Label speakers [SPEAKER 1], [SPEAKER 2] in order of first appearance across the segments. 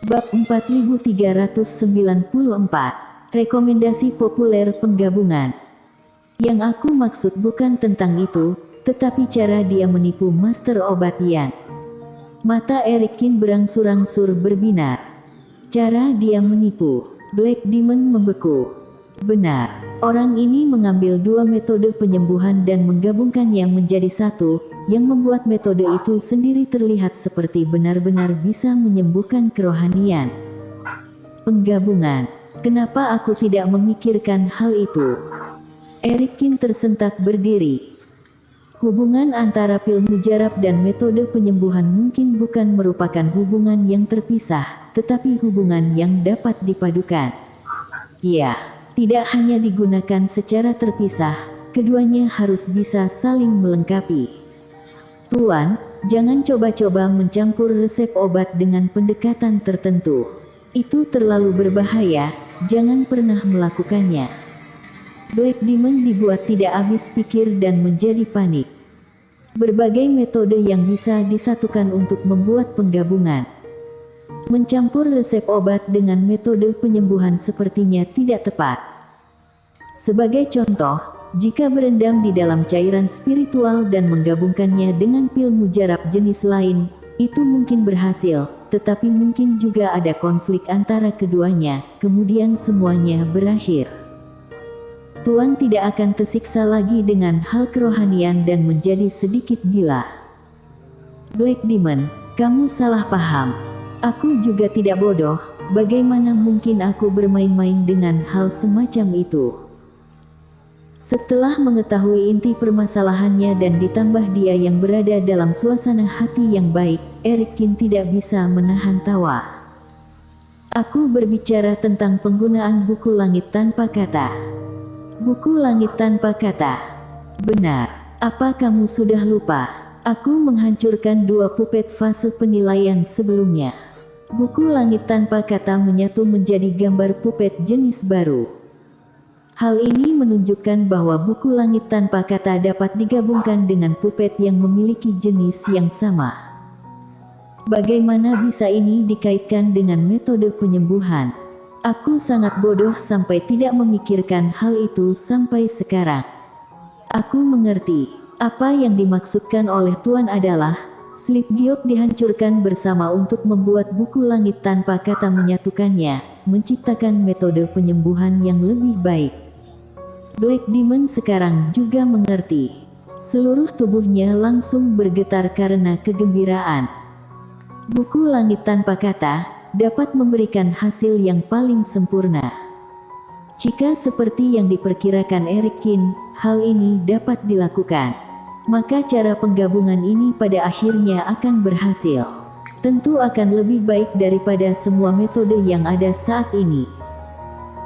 [SPEAKER 1] Bab 4394. Rekomendasi populer penggabungan. Yang aku maksud bukan tentang itu, tetapi cara dia menipu Master Obat Yan. Mata Erikin berangsur-angsur berbinar. Cara dia menipu. Black Demon membeku. Benar, orang ini mengambil dua metode penyembuhan dan menggabungkannya menjadi satu, yang membuat metode itu sendiri terlihat seperti benar-benar bisa menyembuhkan kerohanian. Penggabungan. Kenapa aku tidak memikirkan hal itu? Erikin tersentak berdiri. Hubungan antara pil mujarab dan metode penyembuhan mungkin bukan merupakan hubungan yang terpisah, tetapi hubungan yang dapat dipadukan. Ya, tidak hanya digunakan secara terpisah, keduanya harus bisa saling melengkapi. Tuan, jangan coba-coba mencampur resep obat dengan pendekatan tertentu. Itu terlalu berbahaya, jangan pernah melakukannya. Black Demon dibuat tidak habis pikir dan menjadi panik. Berbagai metode yang bisa disatukan untuk membuat penggabungan. Mencampur resep obat dengan metode penyembuhan sepertinya tidak tepat. Sebagai contoh, jika berendam di dalam cairan spiritual dan menggabungkannya dengan pil mujarab jenis lain, itu mungkin berhasil, tetapi mungkin juga ada konflik antara keduanya, kemudian semuanya berakhir. Tuan tidak akan tersiksa lagi dengan hal kerohanian dan menjadi sedikit gila. Black Demon, kamu salah paham. Aku juga tidak bodoh, bagaimana mungkin aku bermain-main dengan hal semacam itu? Setelah mengetahui inti permasalahannya dan ditambah dia yang berada dalam suasana hati yang baik, Erikin tidak bisa menahan tawa. Aku berbicara tentang penggunaan buku langit tanpa kata. Buku langit tanpa kata. Benar, apa kamu sudah lupa? Aku menghancurkan dua puppet fase penilaian sebelumnya. Buku langit tanpa kata menyatu menjadi gambar puppet jenis baru. Hal ini menunjukkan bahwa buku langit tanpa kata dapat digabungkan dengan puppet yang memiliki jenis yang sama. Bagaimana bisa ini dikaitkan dengan metode penyembuhan? Aku sangat bodoh sampai tidak memikirkan hal itu sampai sekarang. Aku mengerti. Apa yang dimaksudkan oleh Tuan adalah, slip giok dihancurkan bersama untuk membuat buku langit tanpa kata menyatukannya, menciptakan metode penyembuhan yang lebih baik. Black Demon sekarang juga mengerti. Seluruh tubuhnya langsung bergetar karena kegembiraan. Buku langit tanpa kata dapat memberikan hasil yang paling sempurna. Jika seperti yang diperkirakan Erikin, hal ini dapat dilakukan, maka cara penggabungan ini pada akhirnya akan berhasil. Tentu akan lebih baik daripada semua metode yang ada saat ini.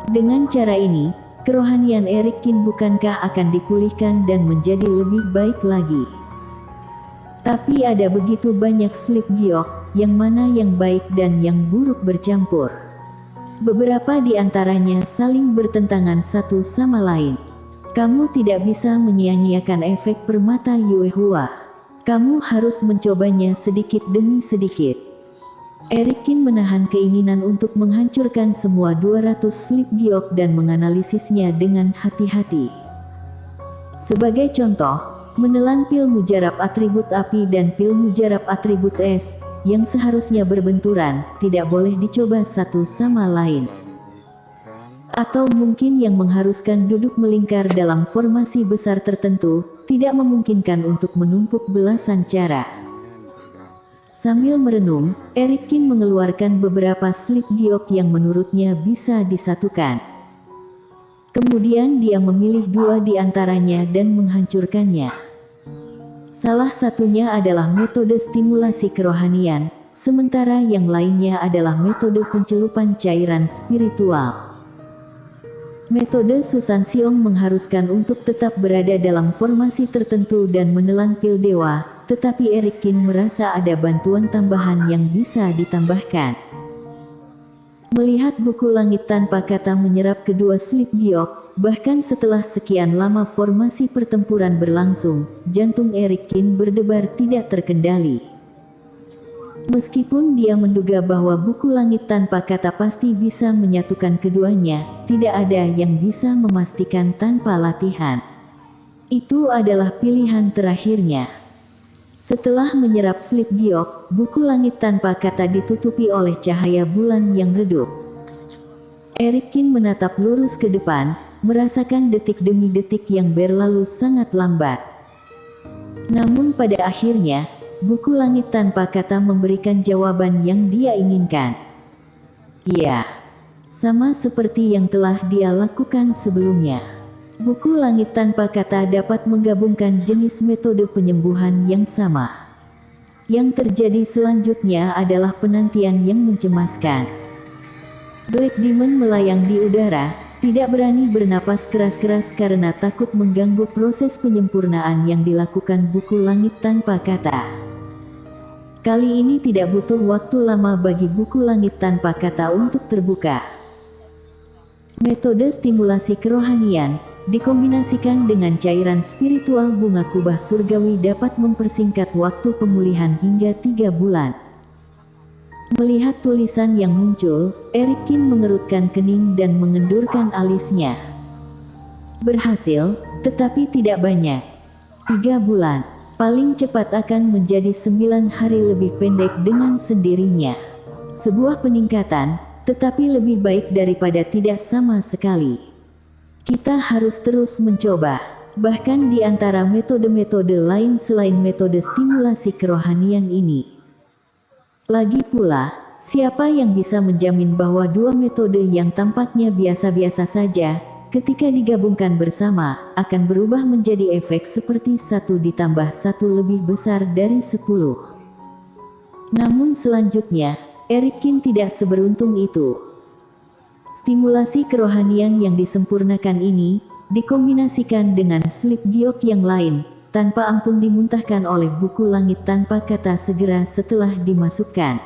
[SPEAKER 1] Dengan cara ini, kerohanian Erikin bukankah akan dipulihkan dan menjadi lebih baik lagi? Tapi ada begitu banyak slip giok, yang mana yang baik dan yang buruk bercampur. Beberapa di antaranya saling bertentangan satu sama lain. Kamu tidak bisa menyia-nyiakan efek permata Yuehua. Kamu harus mencobanya sedikit demi sedikit. Erikin menahan keinginan untuk menghancurkan semua 200 slip giok dan menganalisisnya dengan hati-hati. Sebagai contoh, menelan pil mujarab atribut api dan pil mujarab atribut es, yang seharusnya berbenturan, tidak boleh dicoba satu sama lain. Atau mungkin yang mengharuskan duduk melingkar dalam formasi besar tertentu, tidak memungkinkan untuk menumpuk belasan cara. Sambil merenung, Erikin mengeluarkan beberapa slip giok yang menurutnya bisa disatukan. Kemudian dia memilih dua di antaranya dan menghancurkannya. Salah satunya adalah metode stimulasi kerohanian, sementara yang lainnya adalah metode pencelupan cairan spiritual. Metode Susan Siong mengharuskan untuk tetap berada dalam formasi tertentu dan menelan pil dewa, tetapi Erikin merasa ada bantuan tambahan yang bisa ditambahkan. Melihat buku langit tanpa kata menyerap kedua slip giok, bahkan setelah sekian lama formasi pertempuran berlangsung, jantung Erikin berdebar tidak terkendali. Meskipun dia menduga bahwa buku langit tanpa kata pasti bisa menyatukan keduanya, tidak ada yang bisa memastikan tanpa latihan. Itu adalah pilihan terakhirnya. Setelah menyerap slip giok, buku langit tanpa kata ditutupi oleh cahaya bulan yang redup. Erikkin menatap lurus ke depan, merasakan detik demi detik yang berlalu sangat lambat. Namun pada akhirnya, buku langit tanpa kata memberikan jawaban yang dia inginkan. Ya, sama seperti yang telah dia lakukan sebelumnya. Buku langit tanpa kata dapat menggabungkan jenis metode penyembuhan yang sama. Yang terjadi selanjutnya adalah penantian yang mencemaskan. Black Demon melayang di udara, tidak berani bernapas keras-keras karena takut mengganggu proses penyempurnaan yang dilakukan buku langit tanpa kata. Kali ini tidak butuh waktu lama bagi buku langit tanpa kata untuk terbuka. Metode stimulasi kerohanian, dikombinasikan dengan cairan spiritual bunga kubah surgawi dapat mempersingkat waktu pemulihan hingga 3 bulan. Melihat tulisan yang muncul, Erikkin mengerutkan kening dan mengendurkan alisnya. Berhasil, tetapi tidak banyak. 3 bulan. Paling cepat akan menjadi 9 hari lebih pendek dengan sendirinya. Sebuah peningkatan, tetapi lebih baik daripada tidak sama sekali. Kita harus terus mencoba, bahkan di antara metode-metode lain selain metode stimulasi kerohanian ini. Lagi pula, siapa yang bisa menjamin bahwa dua metode yang tampaknya biasa-biasa saja, ketika digabungkan bersama, akan berubah menjadi efek seperti 1 ditambah 1 lebih besar dari 10. Namun selanjutnya, Erikkin tidak seberuntung itu. Stimulasi kerohanian yang disempurnakan ini, dikombinasikan dengan slip giok yang lain, tanpa ampun dimuntahkan oleh buku langit tanpa kata segera setelah dimasukkan.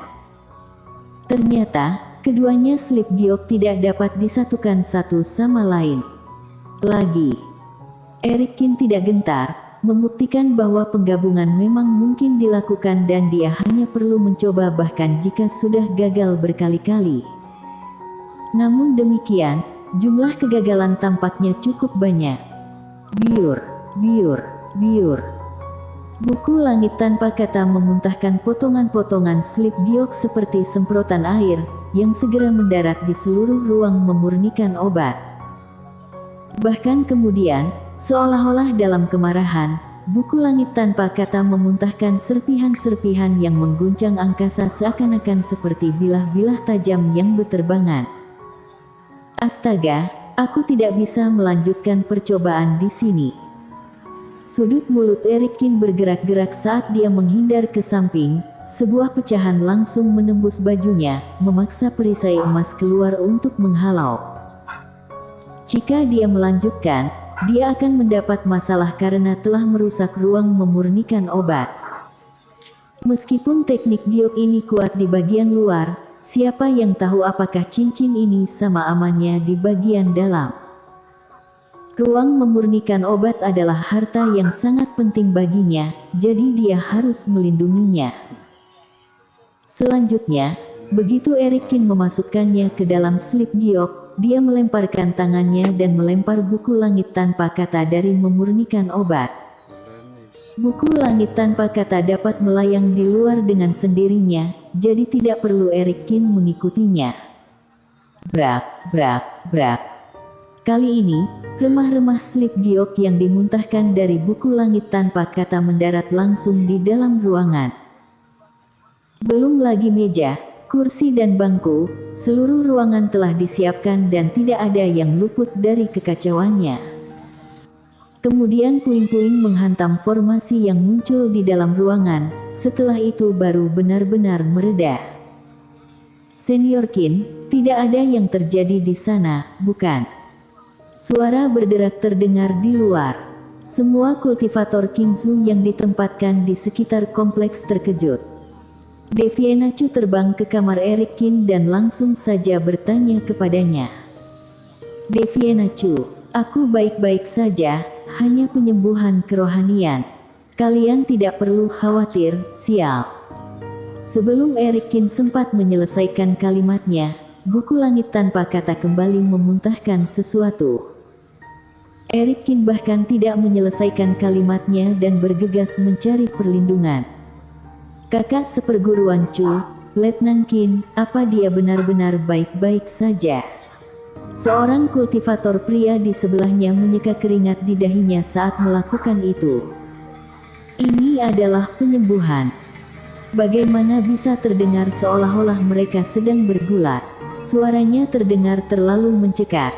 [SPEAKER 1] Ternyata, keduanya slip giok tidak dapat disatukan satu sama lain. Lagi, Erikkin tidak gentar, membuktikan bahwa penggabungan memang mungkin dilakukan dan dia hanya perlu mencoba bahkan jika sudah gagal berkali-kali. Namun demikian, jumlah kegagalan tampaknya cukup banyak. Biur, biur, biur. Buku langit tanpa kata memuntahkan potongan-potongan slip giok seperti semprotan air, yang segera mendarat di seluruh ruang memurnikan obat. Bahkan kemudian, seolah-olah dalam kemarahan, buku langit tanpa kata memuntahkan serpihan-serpihan yang mengguncang angkasa seakan-akan seperti bilah-bilah tajam yang berterbangan. Astaga, aku tidak bisa melanjutkan percobaan di sini. Sudut mulut Erikkin bergerak-gerak saat dia menghindar ke samping. Sebuah pecahan langsung menembus bajunya, memaksa perisai emas keluar untuk menghalau. Jika dia melanjutkan, dia akan mendapat masalah karena telah merusak ruang memurnikan obat. Meskipun teknik giok ini kuat di bagian luar, siapa yang tahu apakah cincin ini sama amannya di bagian dalam. Ruang memurnikan obat adalah harta yang sangat penting baginya, jadi dia harus melindunginya. Selanjutnya, begitu Erikkin memasukkannya ke dalam slip giok, dia melemparkan tangannya dan melempar buku langit tanpa kata dari memurnikan obat. Buku langit tanpa kata dapat melayang di luar dengan sendirinya, jadi tidak perlu Erikkin mengikutinya. Brak, brak, brak. Kali ini, remah-remah slip giok yang dimuntahkan dari buku langit tanpa kata mendarat langsung di dalam ruangan. Belum lagi meja, kursi dan bangku, seluruh ruangan telah disiapkan dan tidak ada yang luput dari kekacauannya. Kemudian puing-puing menghantam formasi yang muncul di dalam ruangan, setelah itu baru benar-benar mereda. Senior Qin, tidak ada yang terjadi di sana, bukan? Suara berderak terdengar di luar. Semua kultivator Qingzu yang ditempatkan di sekitar kompleks terkejut. Deviena Chu terbang ke kamar Erikkin dan langsung saja bertanya kepadanya. Deviena Chu, aku baik-baik saja, hanya penyembuhan kerohanian. Kalian tidak perlu khawatir, sial. Sebelum Eric Kin sempat menyelesaikan kalimatnya, buku langit tanpa kata kembali memuntahkan sesuatu. Eric Kin bahkan tidak menyelesaikan kalimatnya dan bergegas mencari perlindungan. Kakak seperguruan Chu, Letnan Kin, apa dia benar-benar baik-baik saja? Seorang kultivator pria di sebelahnya menyeka keringat di dahinya saat melakukan itu. Ini adalah penyembuhan. Bagaimana bisa terdengar seolah-olah mereka sedang bergulat? Suaranya terdengar terlalu mencekat.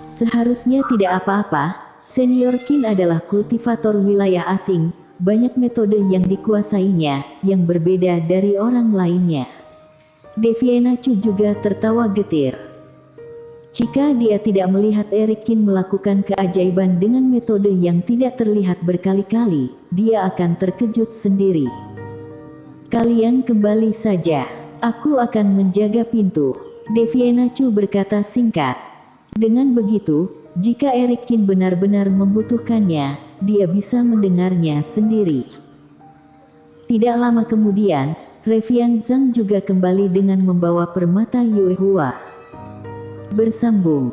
[SPEAKER 1] Seharusnya tidak apa-apa, Senior Kin adalah kultivator wilayah asing, banyak metode yang dikuasainya, yang berbeda dari orang lainnya. Deviena Chu juga tertawa getir. Jika dia tidak melihat Eric Kin melakukan keajaiban dengan metode yang tidak terlihat berkali-kali, dia akan terkejut sendiri. Kalian kembali saja. Aku akan menjaga pintu. Deviena Chu berkata singkat. Dengan begitu, jika Eric Kin benar-benar membutuhkannya, dia bisa mendengarnya sendiri. Tidak lama kemudian, Revian Zhang juga kembali dengan membawa permata Yue Hua. Bersambung.